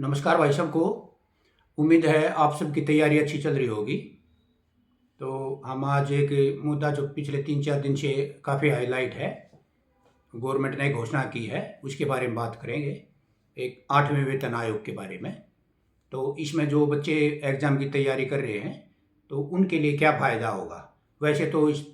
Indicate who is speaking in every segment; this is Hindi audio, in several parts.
Speaker 1: नमस्कार भाई सबको। उम्मीद है आप सबकी तैयारी अच्छी चल रही होगी। तो हम आज एक मुद्दा जो पिछले 3-4 दिन से काफ़ी हाईलाइट है, गवर्नमेंट ने घोषणा की है, उसके बारे में बात करेंगे। एक 8वें वेतन आयोग के बारे में। तो इसमें जो बच्चे एग्ज़ाम की तैयारी कर रहे हैं तो उनके लिए क्या फ़ायदा होगा। वैसे तो इस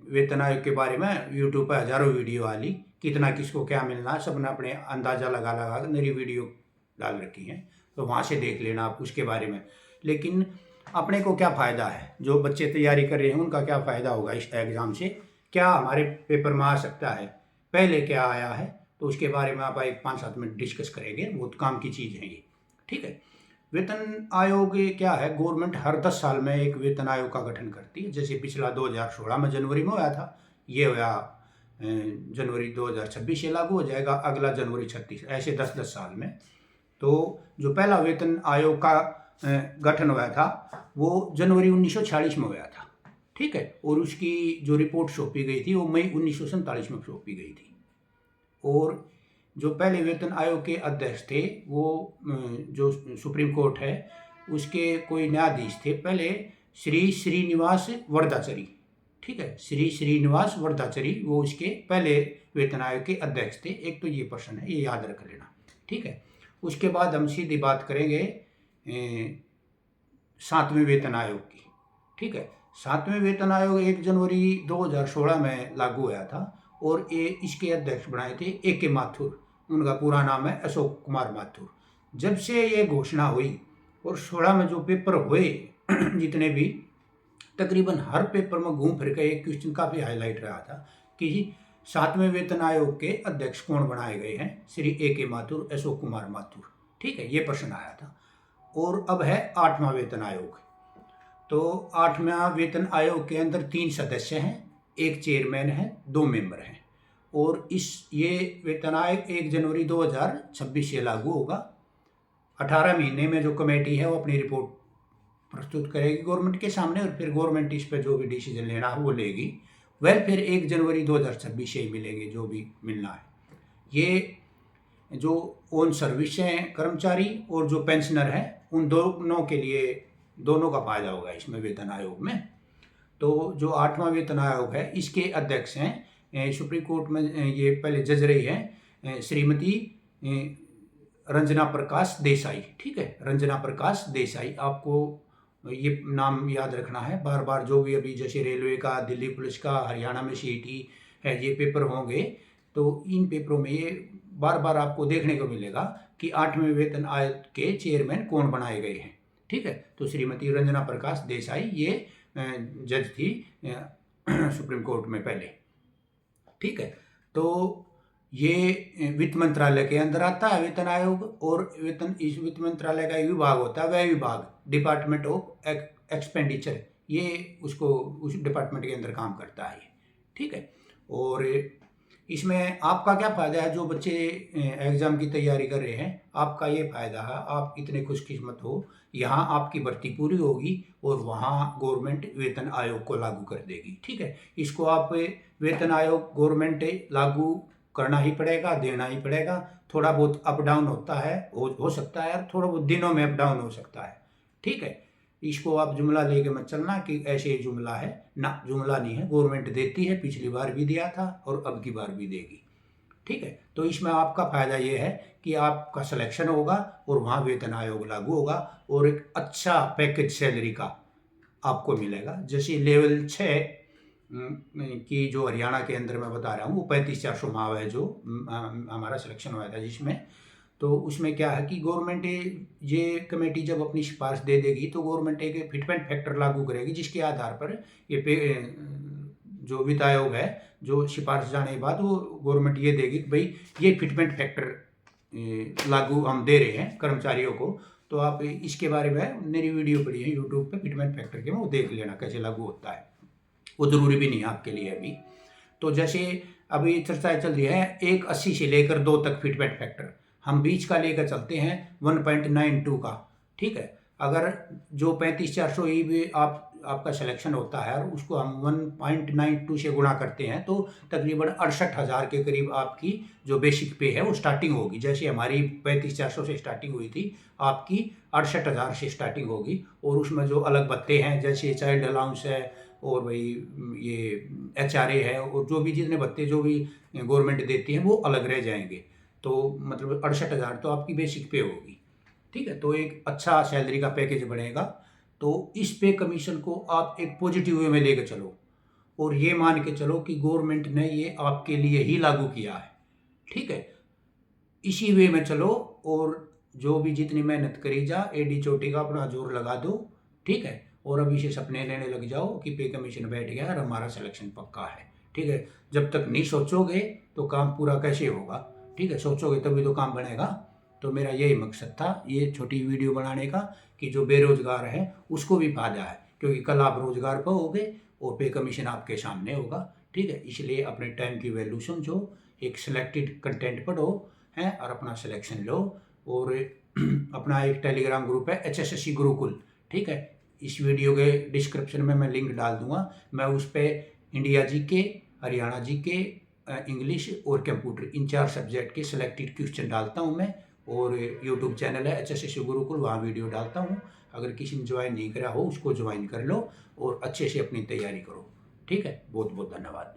Speaker 1: वेतन आयोग के बारे में यूट्यूब पर हज़ारों वीडियो आ ली, कितना किसको क्या मिलना, सबने अपने अंदाज़ा लगा लगा कर मेरी वीडियो डाल रखी हैं, तो वहाँ से देख लेना आप उसके बारे में। लेकिन अपने को क्या फ़ायदा है, जो बच्चे तैयारी कर रहे हैं उनका क्या फ़ायदा होगा इस एग्ज़ाम से, क्या हमारे पेपर में आ सकता है, पहले क्या आया है, तो उसके बारे में आप एक 5-7 मिनट डिस्कस करेंगे। बहुत काम की चीज़ है ये, ठीक है। वेतन आयोग ये क्या है, गवर्नमेंट हर 10 साल में एक वेतन आयोग का गठन करती है। जैसे पिछला 2016 में जनवरी में हुआ था, ये हुआ जनवरी 2026 से लागू हो जाएगा, अगला जनवरी 36, ऐसे 10-10 साल में। तो जो पहला वेतन आयोग का गठन हुआ था वो जनवरी 1946 में हुआ था, ठीक है। और उसकी जो रिपोर्ट सौंपी गई थी वो मई 1947 में सौंपी गई थी। और जो पहले वेतन आयोग के अध्यक्ष थे वो जो सुप्रीम कोर्ट है उसके कोई न्यायाधीश थे पहले, श्री श्रीनिवास वरदाचरी, ठीक है। श्री श्रीनिवास वरदाचरी वो उसके पहले वेतन आयोग के अध्यक्ष थे। एक तो ये प्रश्न है, ये याद रख लेना, ठीक है। उसके बाद हम सीधी बात करेंगे 7वें वेतन आयोग की, ठीक है। 7वें वेतन आयोग 1 जनवरी 2016 में लागू हुआ था और ये इसके अध्यक्ष बनाए थे A.K. माथुर। उनका पूरा नाम है अशोक कुमार माथुर। जब से ये घोषणा हुई और 16 में जो पेपर हुए जितने भी, तकरीबन हर पेपर में घूम फिर के एक क्वेश्चन काफ़ी हाईलाइट रहा था कि 7वें वेतन आयोग के अध्यक्ष कौन बनाए गए हैं, श्री A.K. माथुर, अशोक कुमार माथुर, ठीक है। ये प्रश्न आया था। और अब है 8वां वेतन आयोग। तो 8वां वेतन आयोग के अंदर 3 सदस्य हैं, एक चेयरमैन है, 2 मेंबर हैं। और ये वेतन आयोग 1 जनवरी 2026 से लागू होगा। 18 महीने में जो कमेटी है वो अपनी रिपोर्ट प्रस्तुत करेगी गवर्नमेंट के सामने और फिर गवर्नमेंट इस पर जो भी डिसीजन लेना है वो लेगी। फिर 1 जनवरी 2026 से ही मिलेंगे जो भी मिलना है। ये जो ऑन सर्विस हैं कर्मचारी और जो पेंशनर हैं उन दोनों के लिए, दोनों का फायदा होगा इसमें वेतन आयोग में। तो जो 8वां वेतन आयोग है इसके अध्यक्ष हैं सुप्रीम कोर्ट में ये पहले जज रही हैं श्रीमती रंजना प्रकाश देसाई, ठीक है। रंजना प्रकाश देसाई, आपको ये नाम याद रखना है बार बार। जो भी अभी जैसे रेलवे का, दिल्ली पुलिस का, हरियाणा में सीईटी है, ये पेपर होंगे तो इन पेपरों में ये बार बार आपको देखने को मिलेगा कि 8वें वेतन आयोग के चेयरमैन कौन बनाए गए हैं, ठीक है। तो श्रीमती रंजना प्रकाश देसाई ये जज थी सुप्रीम कोर्ट में पहले, ठीक है। तो ये वित्त मंत्रालय के अंदर आता है वेतन आयोग। और इस वित्त मंत्रालय का एक विभाग होता है, वह विभाग डिपार्टमेंट ऑफ एक्सपेंडिचर, ये उसको उस डिपार्टमेंट के अंदर काम करता है, ठीक है। और इसमें आपका क्या फ़ायदा है, जो बच्चे एग्ज़ाम की तैयारी कर रहे हैं, आपका ये फ़ायदा है, आप इतने खुशकिस्मत हो, यहाँ आपकी भर्ती पूरी होगी और वहाँ गवर्नमेंट वेतन आयोग को लागू कर देगी, ठीक है। इसको आप वेतन आयोग गवर्नमेंट लागू करना ही पड़ेगा, देना ही पड़ेगा। थोड़ा बहुत अप डाउन होता है, हो सकता है, थोड़ा बहुत दिनों में अप डाउन हो सकता है, ठीक है। इसको आप जुमला लेके मत चलना कि ऐसे ही जुमला है ना, जुमला नहीं है, गवर्नमेंट देती है, पिछली बार भी दिया था और अब की बार भी देगी, ठीक है। तो इसमें आपका फ़ायदा ये है कि आपका सिलेक्शन होगा और वहाँ वेतन आयोग लागू होगा और एक अच्छा पैकेज सैलरी का आपको मिलेगा। जैसे लेवल 6 की जो हरियाणा के अंदर मैं बता रहा हूँ वो 35,400 माह है जो हमारा सिलेक्शन हुआ था जिसमें। तो उसमें क्या है कि गवर्नमेंट ये कमेटी जब अपनी सिफारिश दे देगी तो गवर्नमेंट एक फिटमेंट फैक्टर लागू करेगी, जिसके आधार पर ये जो वित्त आयोग है जो सिफारिश जाने के बाद वो गवर्नमेंट ये देगी कि भाई ये फिटमेंट फैक्टर लागू हम दे रहे हैं कर्मचारियों को। तो आप इसके बारे में मेरी वीडियो पड़ी है यूट्यूब पे फिटमेंट फैक्टर के में, वो देख लेना कैसे लागू होता है। वो ज़रूरी भी नहीं है आपके लिए अभी। तो जैसे अभी चर्चा चल रही है 1.80 से लेकर 2 तक फिटमेंट फैक्टर, हम बीच का लेकर चलते हैं 1.92 का, ठीक है। अगर जो 35,400 ही भी आप आपका सिलेक्शन होता है और उसको हम 1.92 से गुणा करते हैं तो तकरीबन 68,000 के करीब आपकी जो बेसिक पे है वो स्टार्टिंग होगी। जैसे हमारी 35,400 से स्टार्टिंग हुई थी, आपकी 68,000 से स्टार्टिंग होगी। और उसमें जो अलग भत्ते हैं जैसे चाइल्ड अलाउंस है और भाई ये HRA है और जो भी जितने भत्ते जो भी गवर्नमेंट देती है वो अलग रह जाएंगे। तो मतलब 68,000 तो आपकी बेसिक पे होगी। ठीक है, तो एक अच्छा सैलरी का पैकेज बनेगा। तो इस पे कमीशन को आप एक पॉजिटिव वे में लेकर चलो और ये मान के चलो कि गवर्नमेंट ने ये आपके लिए ही लागू किया है। ठीक है, इसी वे में चलो और जो भी जितनी मेहनत करी जा एडी चोटी का अपना जोर लगा दो। ठीक है, और अभी से सपने लेने लग जाओ कि पे कमीशन बैठ गया और हमारा सिलेक्शन पक्का है। ठीक है, जब तक नहीं सोचोगे तो काम पूरा कैसे होगा। ठीक है, सोचोगे तभी तो काम बनेगा। तो मेरा यही मकसद था ये छोटी वीडियो बनाने का कि जो बेरोजगार है उसको भी फायदा है, क्योंकि कल आप रोजगार पाओगे और पे कमीशन आपके सामने होगा। ठीक है, इसलिए अपने टाइम की वैल्यू समझो, एक सिलेक्टेड कंटेंट पढ़ो हैं और अपना सिलेक्शन लो। और अपना एक टेलीग्राम ग्रुप है HSSC गुरुकुल। ठीक है, इस वीडियो के डिस्क्रिप्शन में मैं लिंक डाल दूंगा। मैं उस पर India GK, Haryana GK, English और कंप्यूटर इन 4 सब्जेक्ट के सिलेक्टेड क्वेश्चन डालता हूं मैं। और यूट्यूब चैनल है HSSC गुरुकुल, वहाँ वीडियो डालता हूँ। अगर किसी ने ज्वाइन नहीं करा हो उसको ज्वाइन कर लो और अच्छे से अपनी तैयारी करो। ठीक है, बहुत बहुत धन्यवाद।